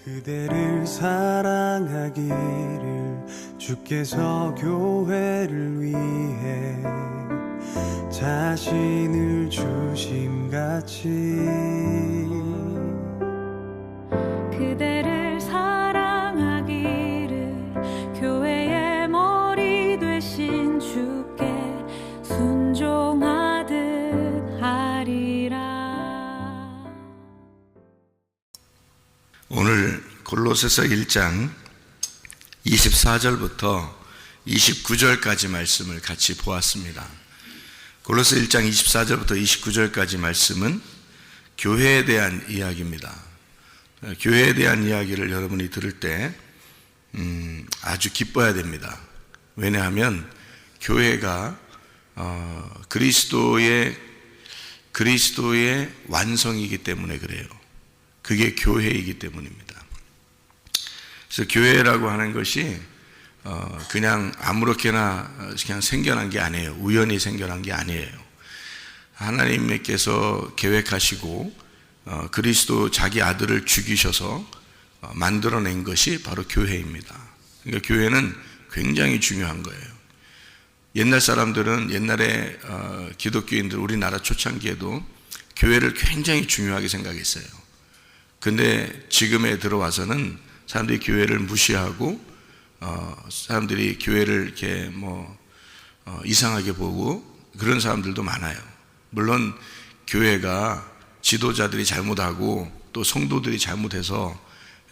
그대를 사랑하기를 주께서 교회를 위해 자신을 주심같이 그대를 사랑하기를 교회의 머리 되신 주께 순종하듯 하리라. 오늘 골로새서 1장 24절부터 29절까지 말씀을 같이 보았습니다. 골로새 1장 24절부터 29절까지 말씀은 교회에 대한 이야기입니다. 교회에 대한 이야기를 여러분이 들을 때 아주 기뻐야 됩니다. 왜냐하면 교회가 그리스도의 완성이기 때문에 그래요. 그게 교회이기 때문입니다. 그래서 교회라고 하는 것이 그냥 아무렇게나 그냥 생겨난 게 아니에요. 우연히 생겨난 게 아니에요. 하나님께서 계획하시고 그리스도 자기 아들을 죽이셔서 만들어낸 것이 바로 교회입니다. 그러니까 교회는 굉장히 중요한 거예요. 옛날 사람들은 옛날에 기독교인들 우리나라 초창기에도 교회를 굉장히 중요하게 생각했어요. 근데 지금에 들어와서는 사람들이 교회를 무시하고 사람들이 교회를 이렇게 이상하게 보고 그런 사람들도 많아요. 물론 교회가 지도자들이 잘못하고 또 성도들이 잘못해서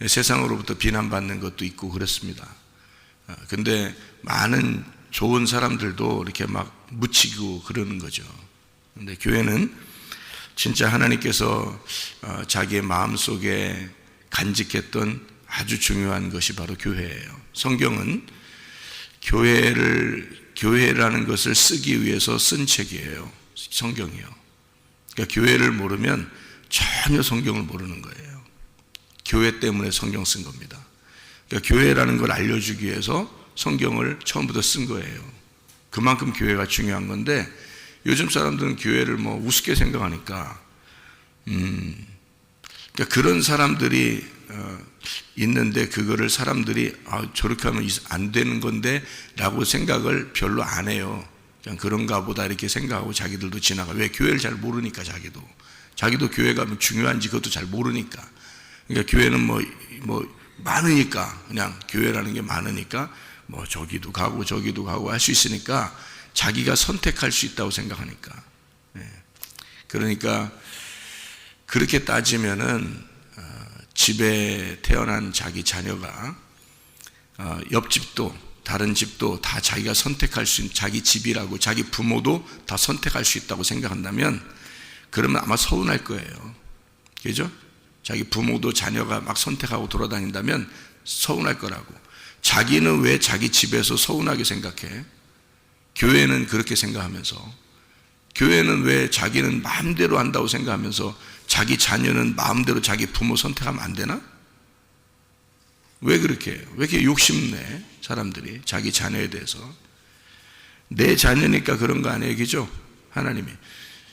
세상으로부터 비난받는 것도 있고 그렇습니다. 근데 많은 좋은 사람들도 이렇게 막 묻히고 그러는 거죠. 근데 교회는 진짜 하나님께서 자기의 마음속에 간직했던 아주 중요한 것이 바로 교회예요. 성경은 교회라는 것을 쓰기 위해서 쓴 책이에요. 성경이요. 그러니까 교회를 모르면 전혀 성경을 모르는 거예요. 교회 때문에 성경 쓴 겁니다. 그러니까 교회라는 걸 알려주기 위해서 성경을 처음부터 쓴 거예요. 그만큼 교회가 중요한 건데 요즘 사람들은 교회를 우습게 생각하니까 그러니까 그런 사람들이 있는데 그거를 사람들이 저렇게 하면 안 되는 건데 라고 생각을 별로 안 해요. 그냥 그런가 보다 이렇게 생각하고 자기들도 지나가. 왜? 교회를 잘 모르니까. 자기도 교회가 중요한지 그것도 잘 모르니까. 그러니까 교회는 많으니까, 그냥 교회라는 게 많으니까 저기도 가고 할 수 있으니까 자기가 선택할 수 있다고 생각하니까. 그러니까 그렇게 따지면은 집에 태어난 자기 자녀가 옆집도 다른 집도 다 자기가 선택할 수 있는, 자기 집이라고 자기 부모도 다 선택할 수 있다고 생각한다면 그러면 아마 서운할 거예요. 그죠? 자기 부모도 자녀가 막 선택하고 돌아다닌다면 서운할 거라고. 자기는 왜 자기 집에서 서운하게 생각해? 교회는 그렇게 생각하면서, 교회는 왜 자기는 마음대로 한다고 생각하면서 자기 자녀는 마음대로 자기 부모 선택하면 안 되나? 왜 그렇게 해요? 왜 이렇게 욕심내 사람들이 자기 자녀에 대해서? 내 자녀니까 그런 거 아니에요, 그죠? 하나님이.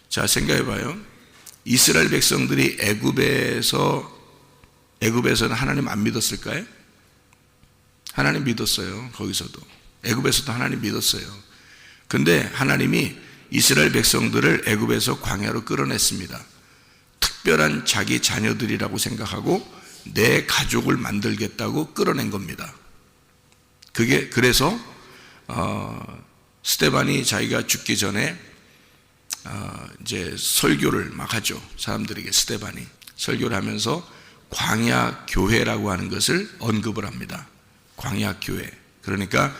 자, 생각해 봐요. 이스라엘 백성들이 애굽에서는 하나님 안 믿었을까요? 하나님 믿었어요. 거기서도 애굽에서도 하나님 믿었어요. 근데 하나님이 이스라엘 백성들을 애굽에서 광야로 끌어냈습니다. 특별한 자기 자녀들이라고 생각하고 내 가족을 만들겠다고 끌어낸 겁니다. 그래서 스데반이 자기가 죽기 전에 이제 설교를 막 하죠. 사람들에게 스데반이 설교를 하면서 광야 교회라고 하는 것을 언급을 합니다. 광야 교회. 그러니까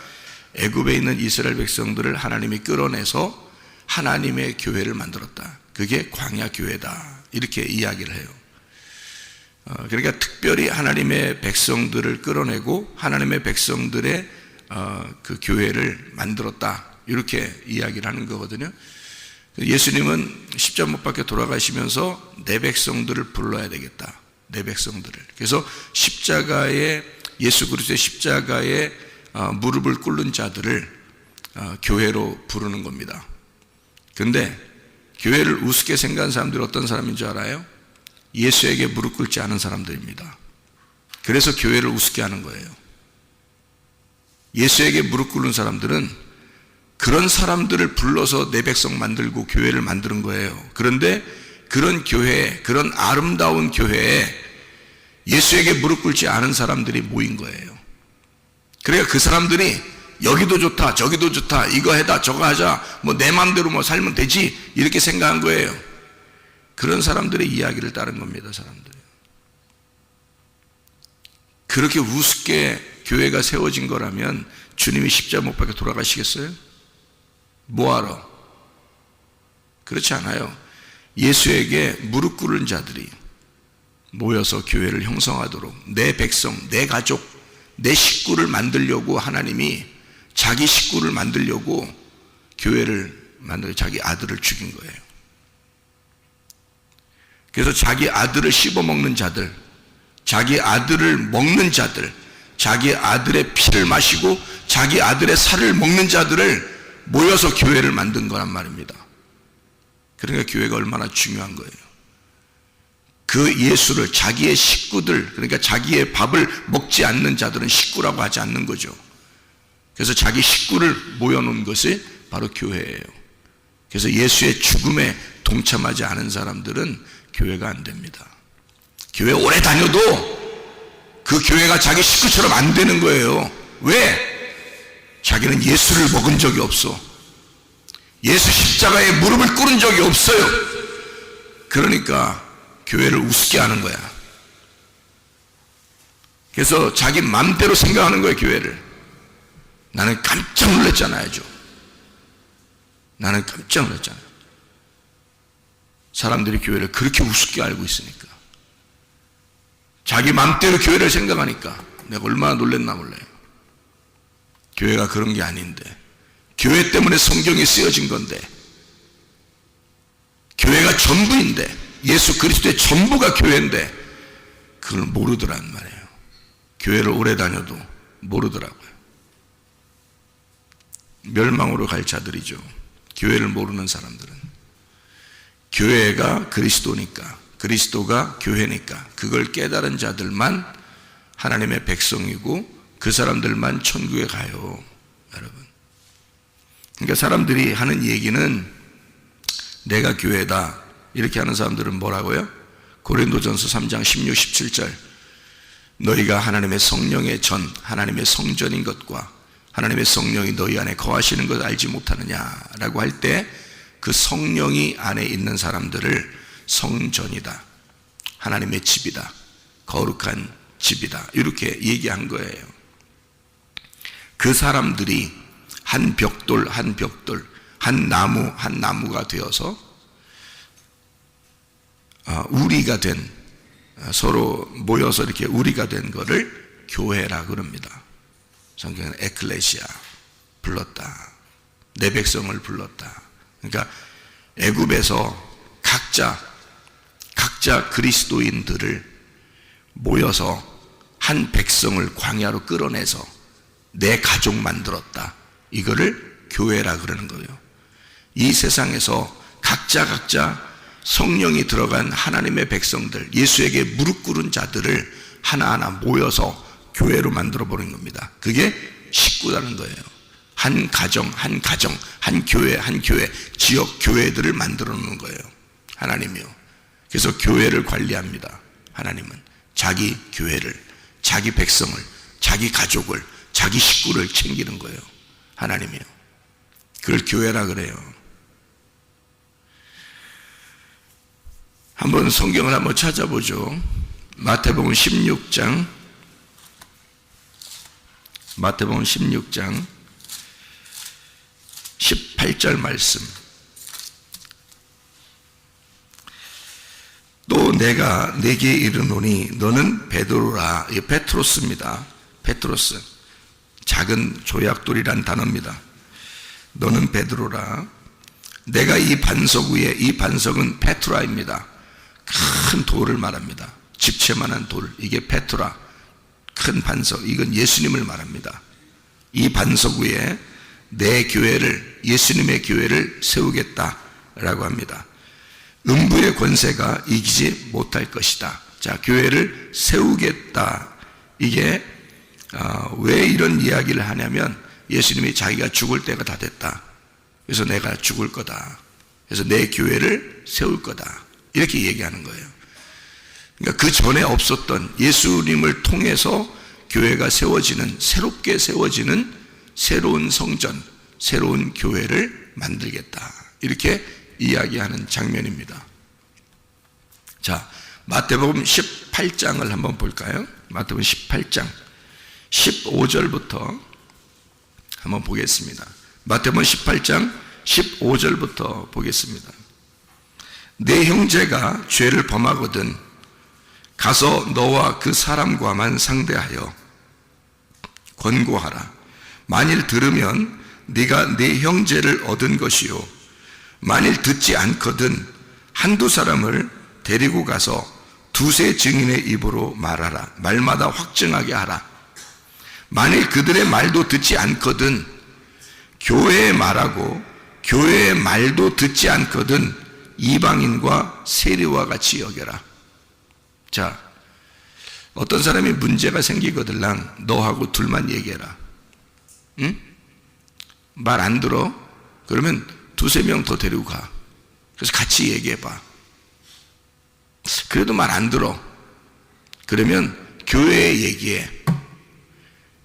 애굽에 있는 이스라엘 백성들을 하나님이 끌어내서 하나님의 교회를 만들었다. 그게 광야 교회다. 이렇게 이야기를 해요. 그러니까 특별히 하나님의 백성들을 끌어내고 하나님의 백성들의 그 교회를 만들었다. 이렇게 이야기를 하는 거거든요. 예수님은 십자가 못 박혀 돌아가시면서 내 백성들을 불러야 되겠다. 내 백성들을. 그래서 예수 그리스도의 십자가에 무릎을 꿇는 자들을 교회로 부르는 겁니다. 근데 교회를 우습게 생각하는 사람들이 어떤 사람인 줄 알아요? 예수에게 무릎 꿇지 않은 사람들입니다. 그래서 교회를 우습게 하는 거예요. 예수에게 무릎 꿇는 사람들은 그런 사람들을 불러서 내 백성 만들고 교회를 만드는 거예요. 그런데 그런 교회, 그런 아름다운 교회에 예수에게 무릎 꿇지 않은 사람들이 모인 거예요. 그러니까 그 사람들이 여기도 좋다, 저기도 좋다, 이거 해다, 저거 하자, 뭐 내 마음대로 뭐 살면 되지, 이렇게 생각한 거예요. 그런 사람들의 이야기를 따른 겁니다, 사람들이. 그렇게 우습게 교회가 세워진 거라면 주님이 십자가 못 박혀 돌아가시겠어요? 뭐하러? 그렇지 않아요. 예수에게 무릎 꿇은 자들이 모여서 교회를 형성하도록 내 백성, 내 가족, 내 식구를 만들려고 하나님이 자기 식구를 만들려고 교회를 만들어 자기 아들을 죽인 거예요. 그래서 자기 아들을 씹어먹는 자들, 자기 아들을 먹는 자들, 자기 아들의 피를 마시고 자기 아들의 살을 먹는 자들을 모여서 교회를 만든 거란 말입니다. 그러니까 교회가 얼마나 중요한 거예요. 그 예수를 자기의 식구들, 그러니까 자기의 밥을 먹지 않는 자들은 식구라고 하지 않는 거죠. 그래서 자기 식구를 모여놓은 것이 바로 교회예요. 그래서 예수의 죽음에 동참하지 않은 사람들은 교회가 안 됩니다. 교회 오래 다녀도 그 교회가 자기 식구처럼 안 되는 거예요. 왜? 자기는 예수를 먹은 적이 없어. 예수 십자가에 무릎을 꿇은 적이 없어요. 그러니까 교회를 우습게 하는 거야. 그래서 자기 맘대로 생각하는 거예요, 교회를. 나는 깜짝 놀랐잖아요. 나는 깜짝 놀랐잖아요. 사람들이 교회를 그렇게 우습게 알고 있으니까. 자기 맘대로 교회를 생각하니까 내가 얼마나 놀랬나 몰라요. 교회가 그런 게 아닌데, 교회 때문에 성경이 쓰여진 건데, 교회가 전부인데, 예수 그리스도의 전부가 교회인데 그걸 모르더란 말이에요. 교회를 오래 다녀도 모르더라고요. 멸망으로 갈 자들이죠. 교회를 모르는 사람들은. 교회가 그리스도니까, 그리스도가 교회니까 그걸 깨달은 자들만 하나님의 백성이고 그 사람들만 천국에 가요, 여러분. 그러니까 사람들이 하는 얘기는 내가 교회다 이렇게 하는 사람들은 뭐라고요? 고린도전서 3장 16, 17절 너희가 하나님의 성령의 전, 하나님의 성전인 것과 하나님의 성령이 너희 안에 거하시는 것 알지 못하느냐라고 할 때 그 성령이 안에 있는 사람들을 성전이다, 하나님의 집이다, 거룩한 집이다 이렇게 얘기한 거예요. 그 사람들이 한 벽돌 한 벽돌, 한 나무 한 나무가 되어서 우리가 된, 서로 모여서 이렇게 우리가 된 거를 교회라 그럽니다. 성경은 에클레시아, 불렀다, 내 백성을 불렀다. 그러니까 애굽에서 각자 그리스도인들을 모여서 한 백성을 광야로 끌어내서 내 가족 만들었다. 이거를 교회라 그러는 거예요. 이 세상에서 각자 성령이 들어간 하나님의 백성들, 예수에게 무릎 꿇은 자들을 하나하나 모여서 교회로 만들어 버린 겁니다. 그게 식구라는 거예요. 한 가정, 한 교회, 지역 교회들을 만들어 놓는 거예요, 하나님이요. 그래서 교회를 관리합니다. 하나님은 자기 교회를, 자기 백성을, 자기 가족을, 자기 식구를 챙기는 거예요, 하나님이요. 그걸 교회라 그래요. 한번 성경을 한번 찾아보죠. 마태복음 16장 18절 말씀. 또 내가 네게 이르노니 너는 베드로라. 이게 페트로스입니다. 페트로스, 작은 조약돌이란 단어입니다. 너는 베드로라. 내가 이 반석 위에, 이 반석은 페트라입니다. 큰 돌을 말합니다. 집채만한 돌, 이게 페트라, 큰 반석, 이건 예수님을 말합니다. 이 반석 위에 내 교회를, 예수님의 교회를 세우겠다라고 합니다. 음부의 권세가 이기지 못할 것이다. 자, 교회를 세우겠다, 이게 왜 이런 이야기를 하냐면 예수님이 자기가 죽을 때가 다 됐다. 그래서 내가 죽을 거다. 그래서 내 교회를 세울 거다. 이렇게 얘기하는 거예요. 그러니까 그 전에 없었던 예수님을 통해서 교회가 세워지는, 새롭게 세워지는 새로운 성전, 새로운 교회를 만들겠다. 이렇게 이야기하는 장면입니다. 자, 마태복음 18장을 한번 볼까요? 마태복음 18장 15절부터 한번 보겠습니다. 마태복음 18장 15절부터 보겠습니다. 내 형제가 죄를 범하거든 가서 너와 그 사람과만 상대하여 권고하라. 만일 들으면 네가 네 형제를 얻은 것이요, 만일 듣지 않거든 한두 사람을 데리고 가서 두세 증인의 입으로 말하라. 말마다 확증하게 하라. 만일 그들의 말도 듣지 않거든 교회의 말하고 교회의 말도 듣지 않거든 이방인과 세리와 같이 여겨라. 자, 어떤 사람이 문제가 생기거들랑 너하고 둘만 얘기해라. 응? 말 안 들어? 그러면 두세 명 더 데리고 가. 그래서 같이 얘기해봐. 그래도 말 안 들어. 그러면 교회에 얘기해.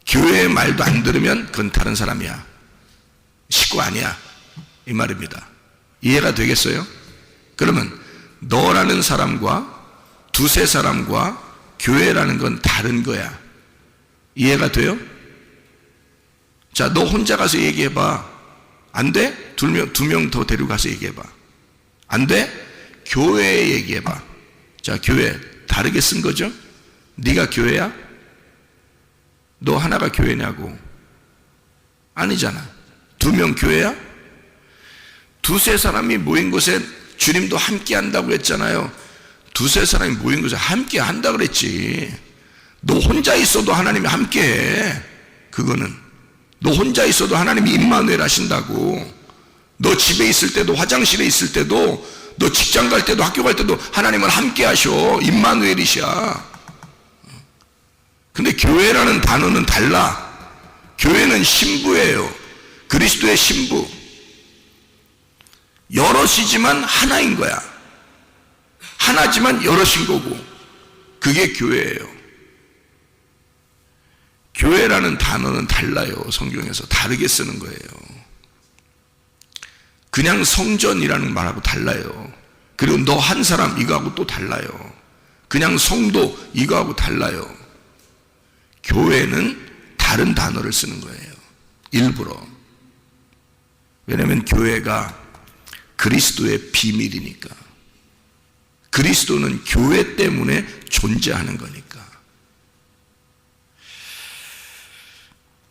교회의 말도 안 들으면 그건 다른 사람이야. 식구 아니야. 이 말입니다. 이해가 되겠어요? 그러면 너라는 사람과 두세 사람과 교회라는 건 다른 거야. 이해가 돼요? 자, 너 혼자 가서 얘기해봐. 안 돼? 두 명 더 데리고 가서 얘기해봐. 안 돼? 교회에 얘기해봐. 자, 교회 다르게 쓴 거죠? 네가 교회야? 너 하나가 교회냐고. 아니잖아. 두 명 교회야? 두세 사람이 모인 곳에 주님도 함께 한다고 했잖아요. 두세 사람이 모인 곳에 함께 한다고 그랬지. 너 혼자 있어도 하나님이 함께 해. 그거는 너 혼자 있어도 하나님이 임마누엘 하신다고. 너 집에 있을 때도, 화장실에 있을 때도, 너 직장 갈 때도, 학교 갈 때도 하나님은 함께 하셔. 임마누엘이셔. 근데 교회라는 단어는 달라. 교회는 신부예요. 그리스도의 신부. 여럿이지만 하나인 거야. 하나지만 여럿인 거고, 그게 교회예요. 교회라는 단어는 달라요. 성경에서 다르게 쓰는 거예요. 그냥 성전이라는 말하고 달라요. 그리고 너 한 사람 이거하고 또 달라요. 그냥 성도 이거하고 달라요. 교회는 다른 단어를 쓰는 거예요. 일부러. 왜냐하면 교회가 그리스도의 비밀이니까. 그리스도는 교회 때문에 존재하는 거니까.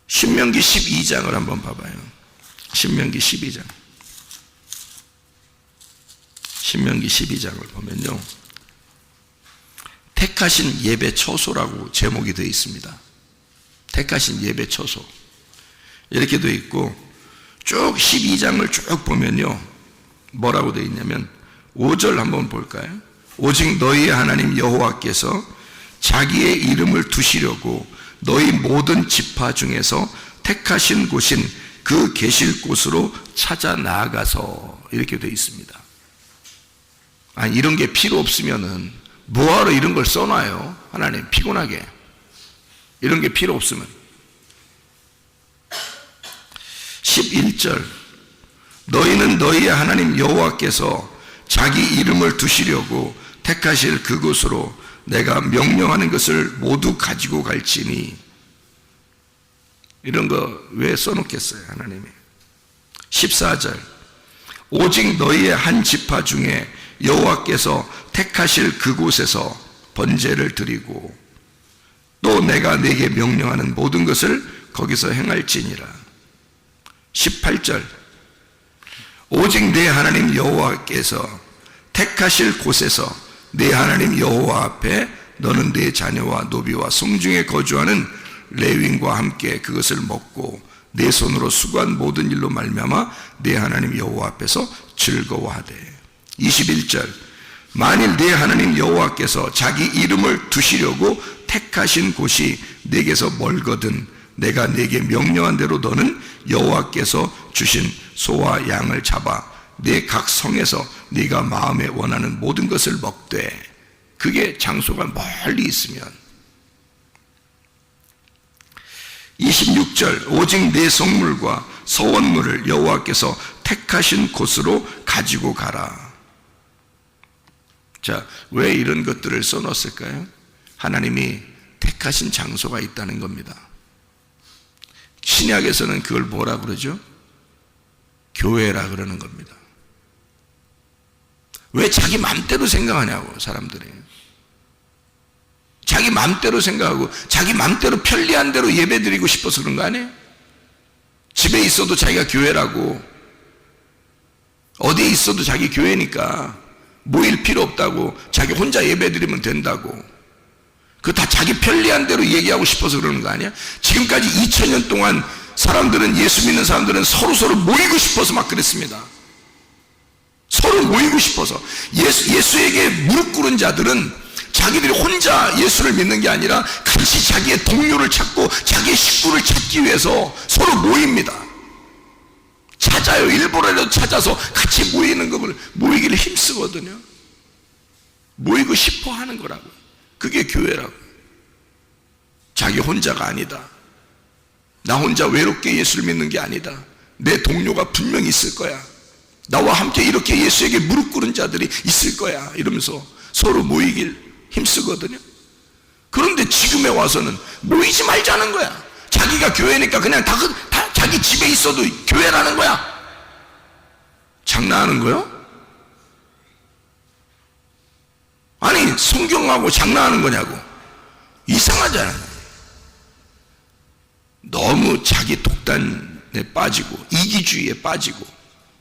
신명기 12장을 한번 봐봐요. 신명기 12장. 신명기 12장을 보면요, 택하신 예배 처소라고 제목이 되어 있습니다. 택하신 예배 처소. 이렇게 되어 있고, 쭉 12장을 쭉 보면요, 뭐라고 되어 있냐면 5절 한번 볼까요? 오직 너희의 하나님 여호와께서 자기의 이름을 두시려고 너희 모든 지파 중에서 택하신 곳인 그 계실 곳으로 찾아 나아가서, 이렇게 되어 있습니다. 아니, 이런 게 필요 없으면은 뭐하러 이런 걸 써놔요? 하나님 피곤하게. 이런 게 필요 없으면. 11절 너희는 너희의 하나님 여호와께서 자기 이름을 두시려고 택하실 그곳으로 내가 명령하는 것을 모두 가지고 갈지니. 이런 거 왜 써놓겠어요, 하나님이? 14절 오직 너희의 한 지파 중에 여호와께서 택하실 그곳에서 번제를 드리고 또 내가 네게 명령하는 모든 것을 거기서 행할지니라. 18절 오직 내 하나님 여호와께서 택하실 곳에서 내 하나님 여호와 앞에 너는 내 자녀와 노비와 성중에 거주하는 레위인과 함께 그것을 먹고 내 손으로 수고한 모든 일로 말미암아 내 하나님 여호와 앞에서 즐거워하되. 21절 만일 내 하나님 여호와께서 자기 이름을 두시려고 택하신 곳이 내게서 멀거든 내가 네게 명령한 대로 너는 여호와께서 주신 소와 양을 잡아 내 각 성에서 네가 마음에 원하는 모든 것을 먹되. 그게 장소가 멀리 있으면. 26절 오직 내 성물과 서원물을 여호와께서 택하신 곳으로 가지고 가라. 자, 왜 이런 것들을 써놓았을까요? 하나님이 택하신 장소가 있다는 겁니다. 신약에서는 그걸 뭐라 그러죠? 교회라 그러는 겁니다. 왜 자기 맘대로 생각하냐고, 사람들이. 자기 맘대로 생각하고 자기 맘대로 편리한 대로 예배드리고 싶어서 그런 거 아니에요? 집에 있어도 자기가 교회라고, 어디에 있어도 자기 교회니까 모일 필요 없다고, 자기 혼자 예배드리면 된다고, 그거 다 자기 편리한 대로 얘기하고 싶어서 그러는 거 아니야? 지금까지 2000년 동안 사람들은, 예수 믿는 사람들은 서로 모이고 싶어서 막 그랬습니다. 서로 모이고 싶어서. 예수에게 무릎 꿇은 자들은 자기들이 혼자 예수를 믿는 게 아니라 같이 자기의 동료를 찾고 자기의 식구를 찾기 위해서 서로 모입니다. 찾아요. 일부러라도 찾아서 같이 모이기를 힘쓰거든요. 모이고 싶어 하는 거라고. 그게 교회라고. 자기 혼자가 아니다. 나 혼자 외롭게 예수를 믿는 게 아니다. 내 동료가 분명히 있을 거야. 나와 함께 이렇게 예수에게 무릎 꿇은 자들이 있을 거야. 이러면서 서로 모이길 힘쓰거든요. 그런데 지금에 와서는 모이지 말자는 거야. 자기가 교회니까 그냥 다 자기 집에 있어도 교회라는 거야. 장난하는 거요? 아니, 성경하고 장난하는 거냐고. 이상하잖아요. 너무 자기 독단에 빠지고 이기주의에 빠지고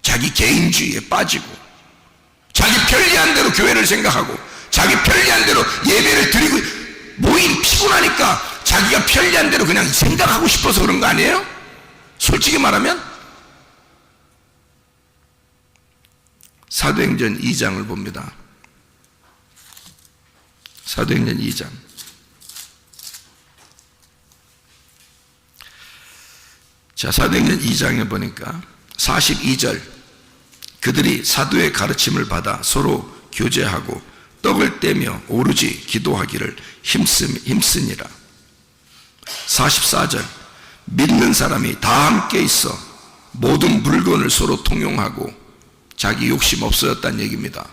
자기 개인주의에 빠지고 자기 편리한 대로 교회를 생각하고 자기 편리한 대로 예배를 드리고, 모임 피곤하니까 자기가 편리한 대로 그냥 생각하고 싶어서 그런 거 아니에요? 솔직히 말하면. 사도행전 2장을 봅니다. 사도행전 2장. 자, 사도행전 2장에 보니까 42절, 그들이 사도의 가르침을 받아 서로 교제하고 떡을 떼며 오로지 기도하기를 힘쓰니라. 44절, 믿는 사람이 다 함께 있어 모든 물건을 서로 통용하고 자기 욕심 없어졌다는 얘기입니다.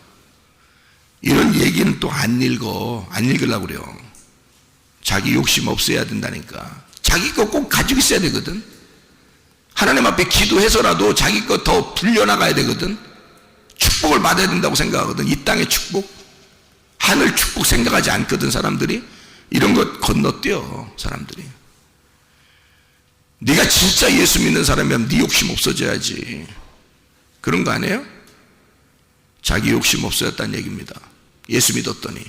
이런 얘기는 또 안 읽으려고 그래요. 자기 욕심 없어야 된다니까. 자기 거 꼭 가지고 있어야 되거든. 하나님 앞에 기도해서라도 자기 거 더 불려나가야 되거든. 축복을 받아야 된다고 생각하거든. 이 땅의 축복, 하늘 축복 생각하지 않거든. 사람들이 이런 것 건너뛰어. 사람들이. 네가 진짜 예수 믿는 사람이면 네 욕심 없어져야지. 그런 거 아니에요? 자기 욕심 없어졌다는 얘기입니다. 예수 믿었더니,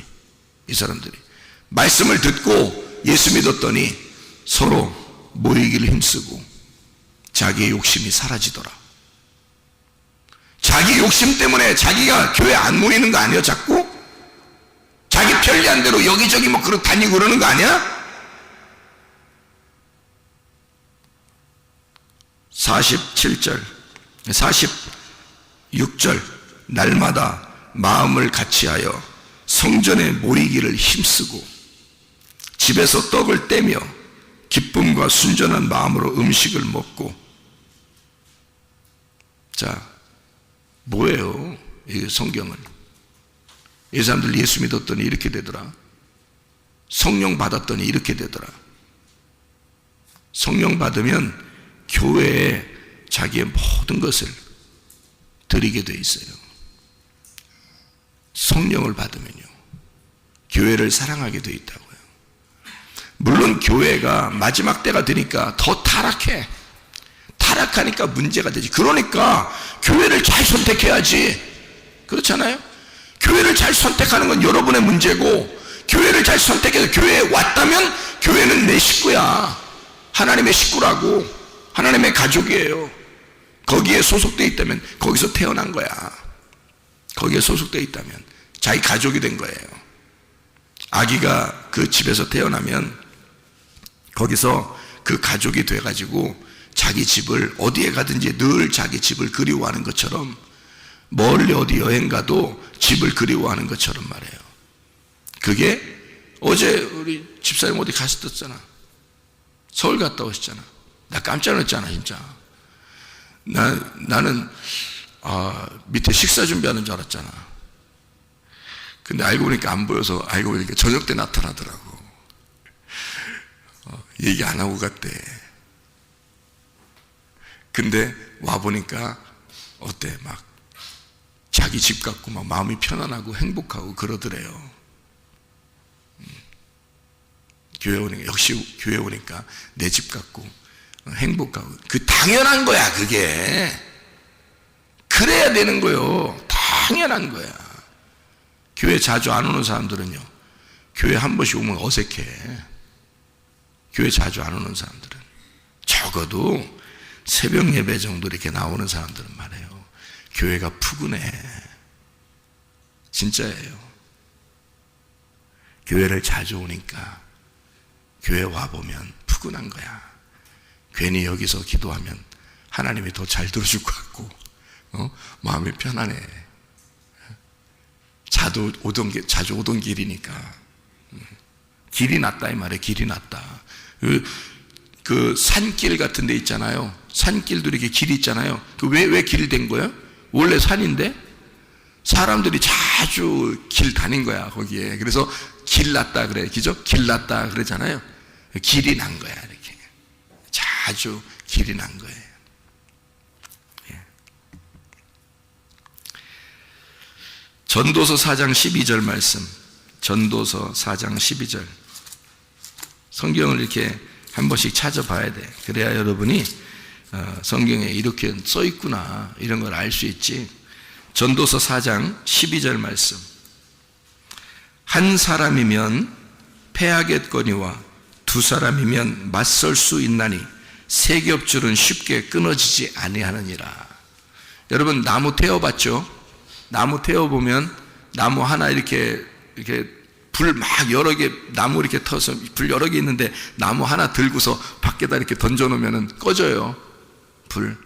이 사람들이 말씀을 듣고 예수 믿었더니 서로 모이기를 힘쓰고 자기의 욕심이 사라지더라. 자기 욕심 때문에 자기가 교회 안 모이는 거 아니에요? 자꾸 자기 편리한 대로 여기저기 뭐 그렇게 다니고 그러는 거 아니야? 47절 46절, 날마다 마음을 같이하여 성전에 모이기를 힘쓰고 집에서 떡을 떼며 기쁨과 순전한 마음으로 음식을 먹고. 자, 뭐예요? 이 성경은. 이 사람들 예수 믿었더니 이렇게 되더라. 성령 받았더니 이렇게 되더라. 성령 받으면 교회에 자기의 모든 것을 드리게 돼 있어요. 성령을 받으면요, 교회를 사랑하게 돼 있다고요. 물론 교회가 마지막 때가 되니까 더 타락해. 타락하니까 문제가 되지. 그러니까 교회를 잘 선택해야지. 그렇잖아요? 교회를 잘 선택하는 건 여러분의 문제고, 교회를 잘 선택해서 교회에 왔다면 교회는 내 식구야. 하나님의 식구라고. 하나님의 가족이에요. 거기에 소속되어 있다면 거기서 태어난 거야. 거기에 소속되어 있다면 자기 가족이 된 거예요. 아기가 그 집에서 태어나면 거기서 그 가족이 돼가지고 자기 집을 어디에 가든지 늘 자기 집을 그리워하는 것처럼, 멀리 어디 여행 가도 집을 그리워하는 것처럼 말해요. 그게 어제 우리 집사님 어디 가셨었잖아. 서울 갔다 오셨잖아. 나 깜짝 놀랐잖아 진짜. 나는 밑에 식사 준비하는 줄 알았잖아. 근데 알고 보니까 안 보여서, 알고 보니까 저녁 때 나타나더라고. 얘기 안 하고 갔대. 근데 와보니까 어때? 막 자기 집 같고 막 마음이 편안하고 행복하고 그러더래요. 교회 오니까, 역시 교회 오니까 내 집 같고 행복하고, 그 당연한 거야. 그게 그래야 되는 거요. 당연한 거야. 교회 자주 안 오는 사람들은요, 교회 한 번씩 오면 어색해. 교회 자주 안 오는 사람들은 적어도 새벽 예배 정도 이렇게 나오는 사람들은 말이에요, 교회가 푸근해. 진짜예요. 교회를 자주 오니까 교회 와보면 푸근한 거야. 괜히 여기서 기도하면 하나님이 더 잘 들어줄 것 같고, 마음이 편안해. 자주 오던 길이니까. 길이 낫다 이 말이에요. 길이 낫다. 그 산길 같은 데 있잖아요. 산길도 이렇게 길이 있잖아요. 왜 길 된 거예요? 원래 산인데 사람들이 자주 길 다닌 거야 거기에. 그래서 길 났다 그래, 그죠? 길 났다 그러잖아요. 길이 난 거야. 이렇게 자주 길이 난 거예요. 예. 전도서 4장 12절 말씀. 전도서 4장 12절. 성경을 이렇게 한 번씩 찾아봐야 돼. 그래야 여러분이 성경에 이렇게 써 있구나 이런 걸 알 수 있지. 전도서 4장 12절 말씀. 한 사람이면 패하겠거니와 두 사람이면 맞설 수 있나니 세 겹줄은 쉽게 끊어지지 아니하느니라. 여러분 나무 태워봤죠? 나무 태워보면 나무 하나 이렇게 불 막 여러 개, 나무 이렇게 터서 불 여러 개 있는데 나무 하나 들고서 밖에다 이렇게 던져놓으면 꺼져요. 불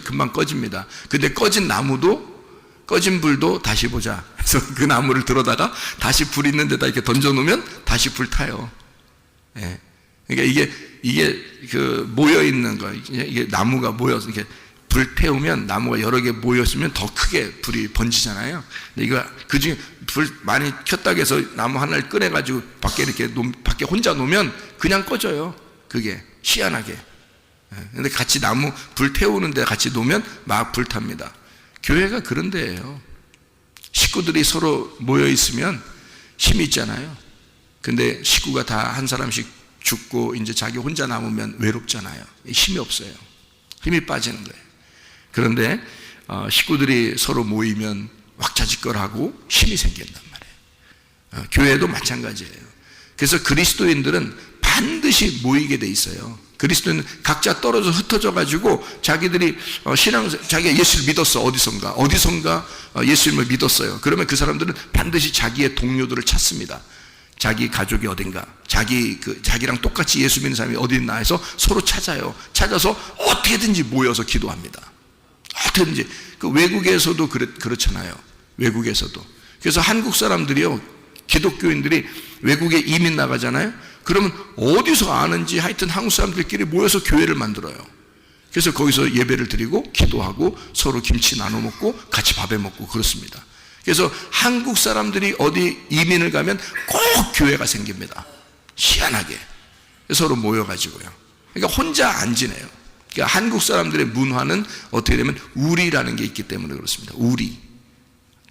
금방 꺼집니다. 근데 꺼진 나무도, 꺼진 불도 다시 보자. 그래서 그 나무를 들어다가 다시 불 있는 데다 이렇게 던져놓으면 다시 불 타요. 예. 그러니까 이게 그 모여 있는 거, 이게 나무가 모여서 이렇게 불 태우면 나무가 여러 개 모였으면 더 크게 불이 번지잖아요. 근데 이거 그중에 불 많이 켰다고 해서 나무 하나를 꺼내가지고 밖에 밖에 혼자 놓으면 그냥 꺼져요. 그게 희한하게. 근데 같이 나무 불 태우는데 같이 놓으면 막 불 탑니다. 교회가 그런 데예요. 식구들이 서로 모여 있으면 힘이 있잖아요. 근데 식구가 다 한 사람씩 죽고 이제 자기 혼자 남으면 외롭잖아요. 힘이 없어요. 힘이 빠지는 거예요. 그런데 식구들이 서로 모이면 왁자지껄하고 힘이 생긴단 말이에요. 교회도 마찬가지예요. 그래서 그리스도인들은 반드시 모이게 돼 있어요. 그리스도인은 각자 떨어져 흩어져 가지고 자기들이 자기가 예수를 믿었어. 어디선가 예수님을 믿었어요. 그러면 그 사람들은 반드시 자기의 동료들을 찾습니다. 자기 가족이 어딘가, 자기랑 똑같이 예수 믿는 사람이 어디 있나 해서 서로 찾아요. 찾아서 어떻게든지 모여서 기도합니다. 어떻게든지. 그 외국에서도 그렇잖아요. 외국에서도. 그래서 한국 사람들이요, 기독교인들이 외국에 이민 나가잖아요. 그러면 어디서 아는지 하여튼 한국 사람들끼리 모여서 교회를 만들어요. 그래서 거기서 예배를 드리고 기도하고 서로 김치 나눠 먹고 같이 밥해 먹고 그렇습니다. 그래서 한국 사람들이 어디 이민을 가면 꼭 교회가 생깁니다. 희한하게. 서로 모여가지고요. 그러니까 혼자 안 지내요. 그러니까 한국 사람들의 문화는 어떻게 되면 우리라는 게 있기 때문에 그렇습니다. 우리.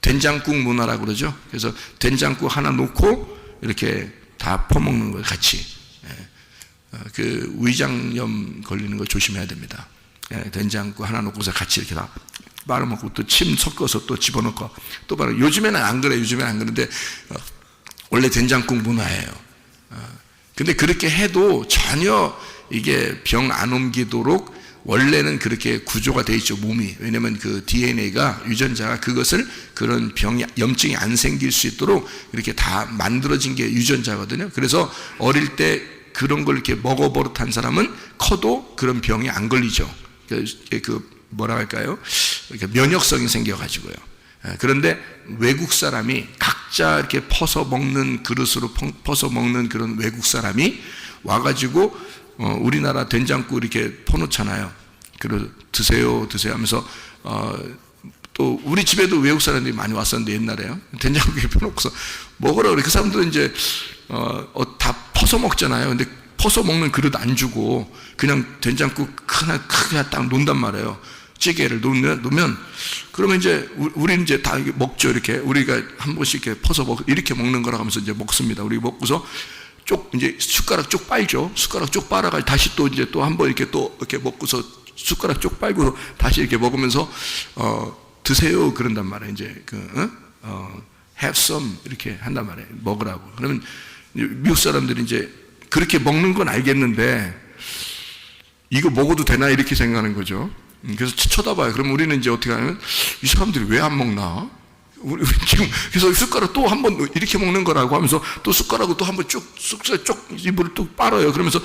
된장국 문화라고 그러죠. 그래서 된장국 하나 놓고 이렇게 다 퍼먹는 거예요, 같이. 그 위장염 걸리는 거 조심해야 됩니다. 된장국 하나 놓고서 같이 이렇게 다 빨아먹고 또 침 섞어서 또 집어넣고 또 빨아. 요즘에는 안 그래요. 요즘에는 안 그런데 원래 된장국 문화예요. 근데 그렇게 해도 전혀 이게 병 안 옮기도록 원래는 그렇게 구조가 돼 있죠, 몸이. 왜냐면 그 DNA가, 유전자가 그것을, 그런 병이, 염증이 안 생길 수 있도록 이렇게 다 만들어진 게 유전자거든요. 그래서 어릴 때 그런 걸 이렇게 먹어버릇한 사람은 커도 그런 병이 안 걸리죠. 뭐라 할까요? 면역성이 생겨가지고요. 그런데 외국 사람이 각자 이렇게 퍼서 먹는 그릇으로 퍼서 먹는 그런 외국 사람이 와가지고 우리나라 된장국 이렇게 퍼놓잖아요. 그리고 드세요 하면서 또 우리 집에도 외국 사람들이 많이 왔었는데 옛날에요. 된장국 이렇게 펴놓고서 먹으라 그래. 그 사람들은 이제 다 퍼서 먹잖아요. 근데 퍼서 먹는 그릇 안 주고 그냥 된장국 크게 딱 놓는단 말이에요. 찌개를 놓으면 그러면 이제 우리는 이제 다 먹죠. 이렇게 우리가 한 번씩 이렇게 퍼서 이렇게 먹는 거라 하면서 이제 먹습니다. 우리 먹고서 이제 숟가락 쪽 빨죠. 숟가락 쪽 빨아가 다시 또 이제 또 한 번 이렇게 또 이렇게 먹고서 숟가락 쪽 빨고 다시 이렇게 먹으면서 드세요 그런단 말이에요. 이제 have some 이렇게 한단 말이에요. 먹으라고. 그러면 미국 사람들이 이제 그렇게 먹는 건 알겠는데 이거 먹어도 되나 이렇게 생각하는 거죠. 그래서 쳐다봐요. 그럼 우리는 이제 어떻게 하냐면 이 사람들이 왜 안 먹나? 우리 지금 그래서 숟가락 또 한 번 이렇게 먹는 거라고 하면서 또 숟가락을 또 한 번 쭉 입을 또 빨아요. 그러면서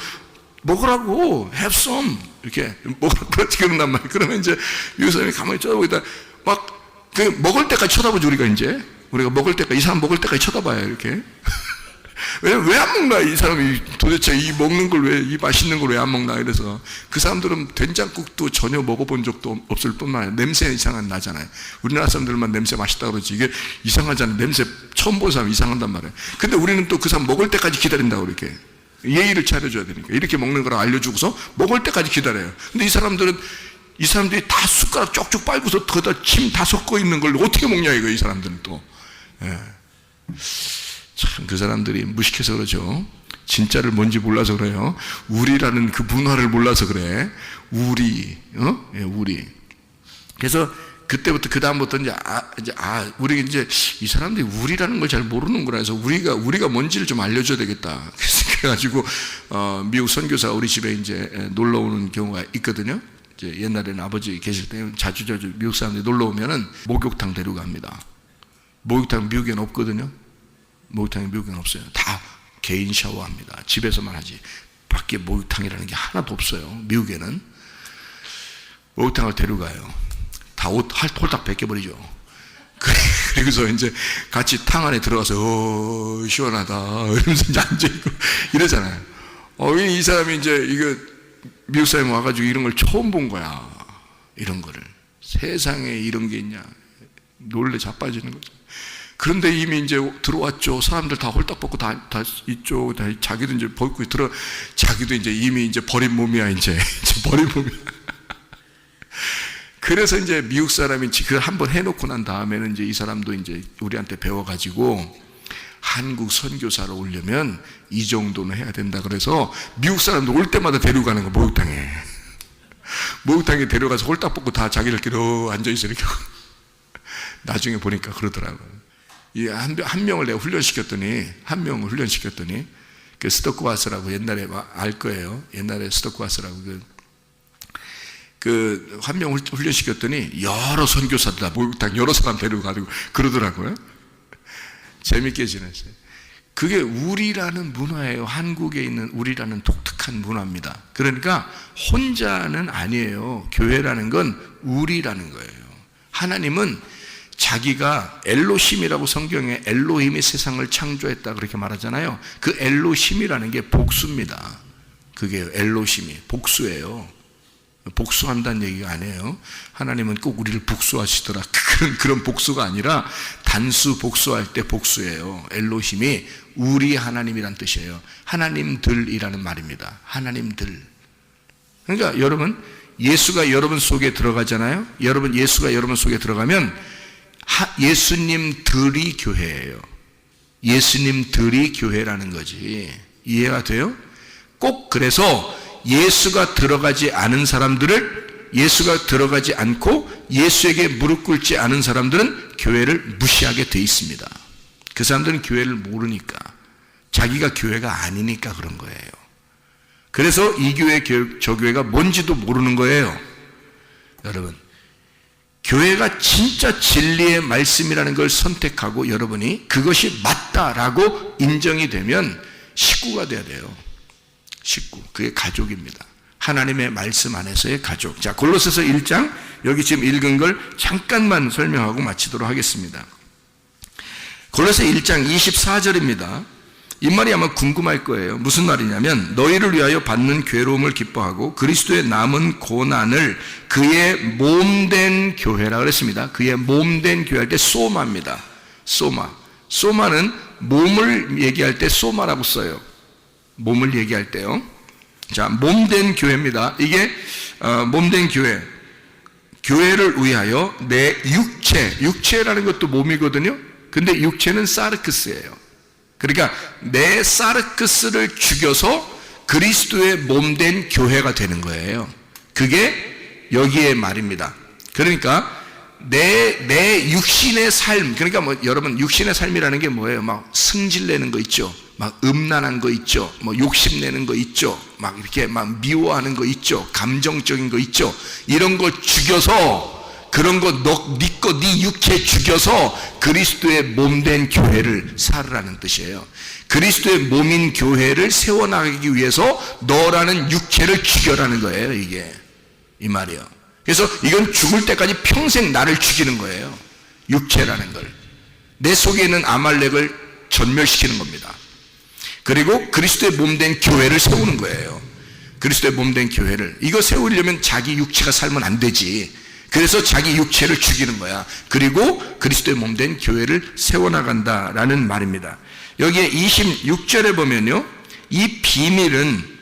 먹으라고 have some 이렇게 먹으라고 그런단 말이에요. 그러면 이제 미국 사람이 가만히 쳐다보다 막 그 먹을 때까지 쳐다보죠. 우리가 먹을 때까지 이 사람 먹을 때까지 쳐다봐요. 이렇게. 왜냐면 왜 안 먹나 이 사람이 도대체 이 먹는 걸 왜 이 맛있는 걸 왜 안 먹나 이래서 그 사람들은 된장국도 전혀 먹어본 적도 없을 뿐만 아니라 냄새 이상한 나잖아요. 우리나라 사람들만 냄새 맛있다 그러지 이게 이상하잖아요. 냄새 처음 본 사람 이상한단 말이에요. 근데 우리는 또 그 사람 먹을 때까지 기다린다고 이렇게 예의를 차려줘야 되니까 이렇게 먹는 거라고 알려주고서 먹을 때까지 기다려요. 근데 이 사람들이 다 숟가락 쪽쪽 빨고서 거기다 침 다 섞어 있는 걸 어떻게 먹냐 이거 이 사람들은 또. 예. 참 그 사람들이 무식해서 그러죠. 진짜를 뭔지 몰라서 그래요. 우리라는 그 문화를 몰라서 그래. 우리. 그래서 그때부터 그 다음부터 우리 이제 이 사람들이 우리라는 걸 잘 모르는구나 해서 우리가 뭔지를 좀 알려줘야 되겠다. 그래가지고 미국 선교사 우리 집에 이제 놀러 오는 경우가 있거든요. 이제 옛날에는 아버지 계실 때 자주 미국 사람들이 놀러 오면은 목욕탕 데려갑니다. 목욕탕 미국에는 없거든요. 목욕탕이 미국에는 없어요. 다 개인 샤워합니다. 집에서만 하지. 밖에 목욕탕이라는 게 하나도 없어요. 미국에는. 목욕탕을 데려가요. 다 옷 홀딱 벗겨버리죠. 그리고서 이제 같이 탕 안에 들어가서 시원하다 이러면서 이제 앉아있고 이러잖아요. 이 사람이 이제 이거 미국 사람이 와가지고 이런 걸 처음 본 거야. 이런 거를. 세상에 이런 게 있냐. 놀래 자빠지는 거죠. 그런데 이미 이제 들어왔죠. 사람들 다 홀딱 벗고 다 있죠. 자기도 이제 벗고 자기도 이제 이미 이제 버린 몸이야, 이제 버린 몸이야. 그래서 이제 미국 사람이 그걸 한번 해놓고 난 다음에는 이제 이 사람도 이제 우리한테 배워가지고 한국 선교사로 오려면 이 정도는 해야 된다. 그래서 미국 사람도 올 때마다 데려가는 거, 목욕탕에. 목욕탕에 데려가서 홀딱 벗고 다 자기들끼리 앉아있어, 이렇게. 나중에 보니까 그러더라고요. 한 명을 내가 한 명을 훈련시켰더니, 그 스토크와스라고 옛날에 알 거예요. 옛날에 스토크와스라고 한 명을 훈련시켰더니 여러 선교사들 다 목욕탕 여러 사람 데려가지고 그러더라고요. 재밌게 지냈어요. 그게 우리라는 문화예요. 한국에 있는 우리라는 독특한 문화입니다. 그러니까 혼자는 아니에요. 교회라는 건 우리라는 거예요. 하나님은 자기가 엘로힘이라고 성경에 엘로힘이 세상을 창조했다 그렇게 말하잖아요. 그 엘로힘이라는 게 복수입니다. 그게 엘로힘이 복수예요. 복수한다는 얘기가 아니에요. 하나님은 꼭 우리를 복수하시더라 그런 복수가 아니라 단수 복수할 때 복수예요. 엘로힘이 우리 하나님이란 뜻이에요. 하나님들이라는 말입니다. 하나님들. 그러니까 여러분 예수가 여러분 속에 들어가잖아요. 예수가 여러분 속에 들어가면 예수님들이 교회예요. 예수님들이 교회라는 거지. 이해가 돼요? 꼭 그래서 예수가 들어가지 않은 사람들을 예수가 들어가지 않고 예수에게 무릎 꿇지 않은 사람들은 교회를 무시하게 돼 있습니다. 그 사람들은 교회를 모르니까 자기가 교회가 아니니까 그런 거예요. 그래서 이 교회 저 교회가 뭔지도 모르는 거예요. 여러분 교회가 진짜 진리의 말씀이라는 걸 선택하고 여러분이 그것이 맞다라고 인정이 되면 식구가 돼야 돼요. 식구, 그게 가족입니다. 하나님의 말씀 안에서의 가족. 자, 골로새서 1장, 여기 지금 읽은 걸 잠깐만 설명하고 마치도록 하겠습니다. 골로새 1장 24절입니다. 이 말이 아마 궁금할 거예요. 무슨 말이냐면, 너희를 위하여 받는 괴로움을 기뻐하고 그리스도의 남은 고난을 그의 몸된 교회라 그랬습니다. 그의 몸된 교회 할 때 소마입니다. 소마. 소마는 몸을 얘기할 때 소마라고 써요. 몸을 얘기할 때요. 자, 몸된 교회입니다. 이게 몸된 교회. 교회를 위하여 내 육체라는 것도 몸이거든요. 근데 육체는 사르크스예요. 그러니까 내 사르크스를 죽여서 그리스도의 몸된 교회가 되는 거예요. 그게 여기에 말입니다. 그러니까 내 육신의 삶, 그러니까 뭐 여러분 육신의 삶이라는 게 뭐예요? 막 승질내는 거 있죠. 막 음란한 거 있죠. 뭐 욕심내는 거 있죠. 막 이렇게 막 미워하는 거 있죠. 감정적인 거 있죠. 이런 거 죽여서, 그런 거 네 육체 죽여서 그리스도의 몸된 교회를 살으라는 뜻이에요. 그리스도의 몸인 교회를 세워나가기 위해서 너라는 육체를 죽여라는 거예요. 이게 이 말이에요. 그래서 이건 죽을 때까지 평생 나를 죽이는 거예요. 육체라는 걸. 내 속에 있는 아말렉을 전멸시키는 겁니다. 그리고 그리스도의 몸된 교회를 세우는 거예요. 그리스도의 몸된 교회를. 이거 세우려면 자기 육체가 살면 안 되지. 그래서 자기 육체를 죽이는 거야. 그리고 그리스도의 몸된 교회를 세워나간다라는 말입니다. 여기에 26절에 보면요, 이 비밀은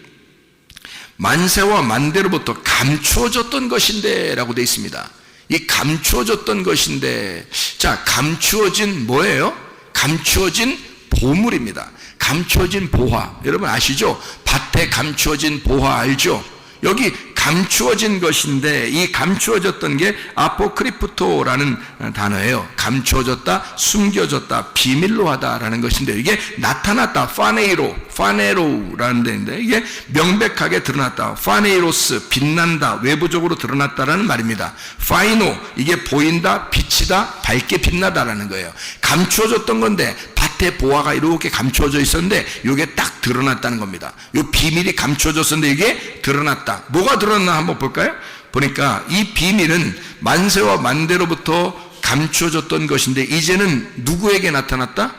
만세와 만대로부터 감추어졌던 것인데 라고 되어 있습니다. 이 감추어졌던 것인데, 자, 감추어진 뭐예요? 감추어진 보물입니다. 감추어진 보화, 여러분 아시죠? 밭에 감추어진 보화 알죠? 여기 감추어진 것인데, 이 감추어졌던 게 아포크리프토라는 단어예요. 감추어졌다, 숨겨졌다, 비밀로 하다라는 것인데, 이게 나타났다, 파네로라는 데인데, 이게 명백하게 드러났다, 파네이로스, 빛난다, 외부적으로 드러났다라는 말입니다. 파이노, 이게 보인다, 비치다, 밝게 빛나다라는 거예요. 감추어졌던 건데 밭에 보화가 이렇게 감추어져 있었는데 이게 딱 드러났다는 겁니다. 이 비밀이 감추어졌었는데 이게 드러났다. 뭐가 드러났나 한번 볼까요? 보니까 이 비밀은 만세와 만대로부터 감추어졌던 것인데 이제는 누구에게 나타났다?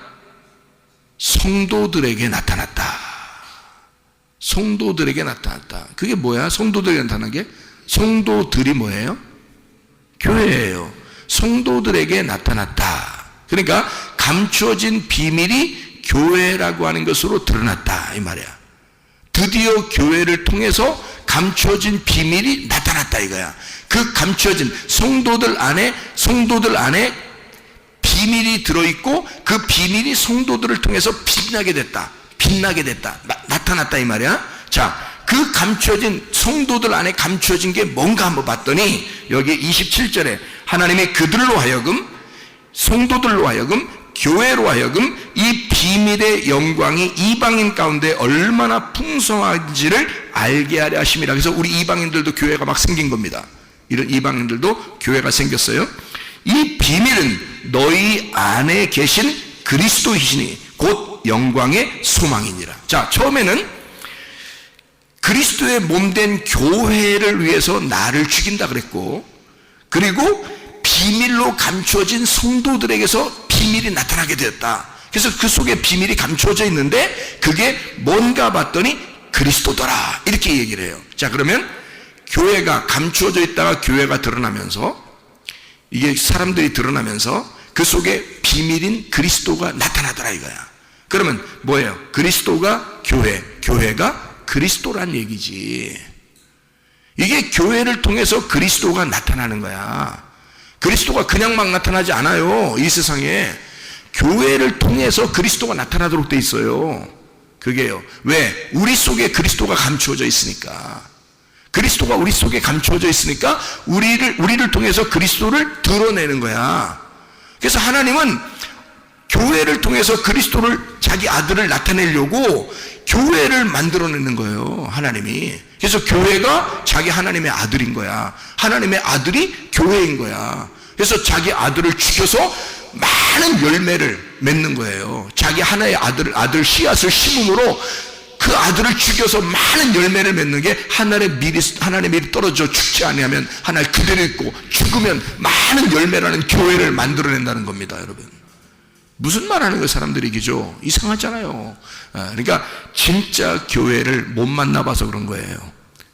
성도들에게 나타났다. 성도들에게 나타났다. 그게 뭐야? 성도들에게 나타난 게? 성도들이 뭐예요? 교회예요. 성도들에게 나타났다. 그러니까 감추어진 비밀이 교회라고 하는 것으로 드러났다 이 말이야. 드디어 교회를 통해서 감추어진 비밀이 나타났다 이거야. 그 감추어진 성도들 안에 비밀이 들어있고 그 비밀이 성도들을 통해서 빛나게 됐다. 나타났다 이 말이야. 자, 그 감추어진 성도들 안에 감추어진 게 뭔가 한번 봤더니 여기 27절에 하나님이 그들로 하여금, 성도들로 하여금, 교회로 하여금 이 비밀의 영광이 이방인 가운데 얼마나 풍성한지를 알게 하려 하심이라. 그래서 우리 이방인들도 교회가 막 생긴 겁니다. 이런 이방인들도 교회가 생겼어요. 이 비밀은 너희 안에 계신 그리스도이시니 곧 영광의 소망이니라. 자, 처음에는 그리스도의 몸된 교회를 위해서 나를 죽인다 그랬고, 그리고 비밀로 감추어진 성도들에게서 비밀이 나타나게 되었다. 그래서 그 속에 비밀이 감추어져 있는데 그게 뭔가 봤더니 그리스도더라 이렇게 얘기를 해요. 자, 그러면 교회가 감추어져 있다가 교회가 드러나면서, 이게 사람들이 드러나면서 그 속에 비밀인 그리스도가 나타나더라 이거야. 그러면 뭐예요? 그리스도가 교회, 교회가 그리스도란 얘기지. 이게 교회를 통해서 그리스도가 나타나는 거야. 그리스도가 그냥 막 나타나지 않아요. 이 세상에 교회를 통해서 그리스도가 나타나도록 돼 있어요. 그게요. 왜? 우리 속에 그리스도가 감추어져 있으니까. 그리스도가 우리 속에 감추어져 있으니까 우리를 통해서 그리스도를 드러내는 거야. 그래서 하나님은 교회를 통해서 그리스도를, 자기 아들을 나타내려고 교회를 만들어내는 거예요, 하나님이. 그래서 교회가 자기 하나님의 아들인 거야. 하나님의 아들이 교회인 거야. 그래서 자기 아들을 죽여서 많은 열매를 맺는 거예요. 자기 하나의 아들 씨앗을 심음으로 그 아들을 죽여서 많은 열매를 맺는 게 하나님의 밀이 떨어져 죽지 아니하면 하나님 그대로 있고 죽으면 많은 열매라는 교회를 만들어낸다는 겁니다. 여러분, 무슨 말 하는 거예요? 사람들이 얘기죠. 이상하잖아요. 그러니까 진짜 교회를 못 만나봐서 그런 거예요.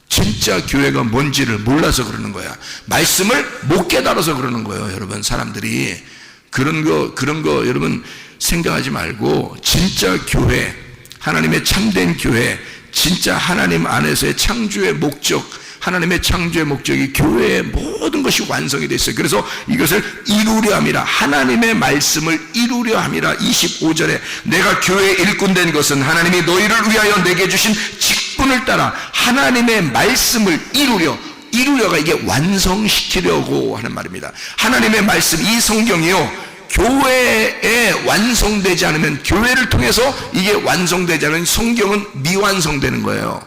진짜 교회가 뭔지를 몰라서 그러는 거야. 말씀을 못 깨달아서 그러는 거예요. 여러분, 사람들이 그런 거 여러분 생각하지 말고, 진짜 교회, 하나님의 참된 교회, 진짜 하나님 안에서의 창조의 목적, 하나님의 창조의 목적이 교회의 모든 것이 완성이 됐어요. 그래서 이것을 이루려 함이라, 하나님의 말씀을 이루려 함이라. 25절에 내가 교회의 일꾼 된 것은 하나님이 너희를 위하여 내게 주신 직분을 따라 하나님의 말씀을 이루려가 이게 완성시키려고 하는 말입니다. 하나님의 말씀, 이 성경이요, 교회에 완성되지 않으면, 교회를 통해서 이게 완성되지 않으면 성경은 미완성되는 거예요.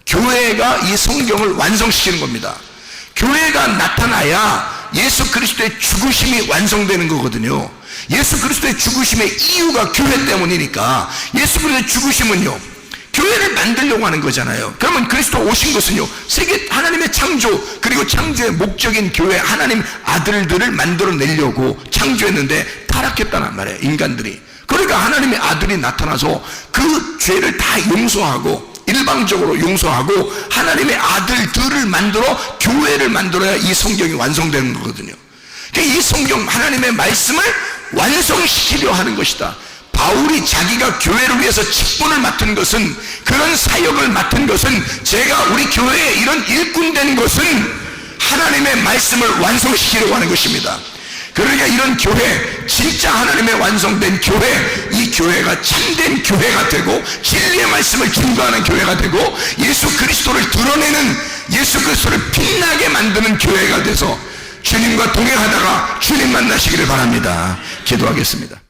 교회가 이 성경을 완성시키는 겁니다. 교회가 나타나야 예수 그리스도의 죽으심이 완성되는 거거든요. 예수 그리스도의 죽으심의 이유가 교회 때문이니까, 예수 그리스도의 죽으심은요, 교회를 만들려고 하는 거잖아요. 그러면 그리스도 오신 것은요, 세계 하나님의 창조, 그리고 창조의 목적인 교회, 하나님 아들들을 만들어내려고 창조했는데 타락했다는 말이에요, 인간들이. 그러니까 하나님의 아들이 나타나서 그 죄를 다 용서하고, 일방적으로 용서하고 하나님의 아들들을 만들어 교회를 만들어야 이 성경이 완성되는 거거든요. 그러니까 이 성경, 하나님의 말씀을 완성시키려 하는 것이다. 바울이 자기가 교회를 위해서 직분을 맡은 것은, 그런 사역을 맡은 것은, 제가 우리 교회에 이런 일꾼 된 것은 하나님의 말씀을 완성시키려고 하는 것입니다. 그러니까 이런 교회, 진짜 하나님의 완성된 교회, 이 교회가 참된 교회가 되고 진리의 말씀을 증거하는 교회가 되고 예수 그리스도를 드러내는, 예수 그리스도를 빛나게 만드는 교회가 돼서 주님과 동행하다가 주님 만나시기를 바랍니다. 기도하겠습니다.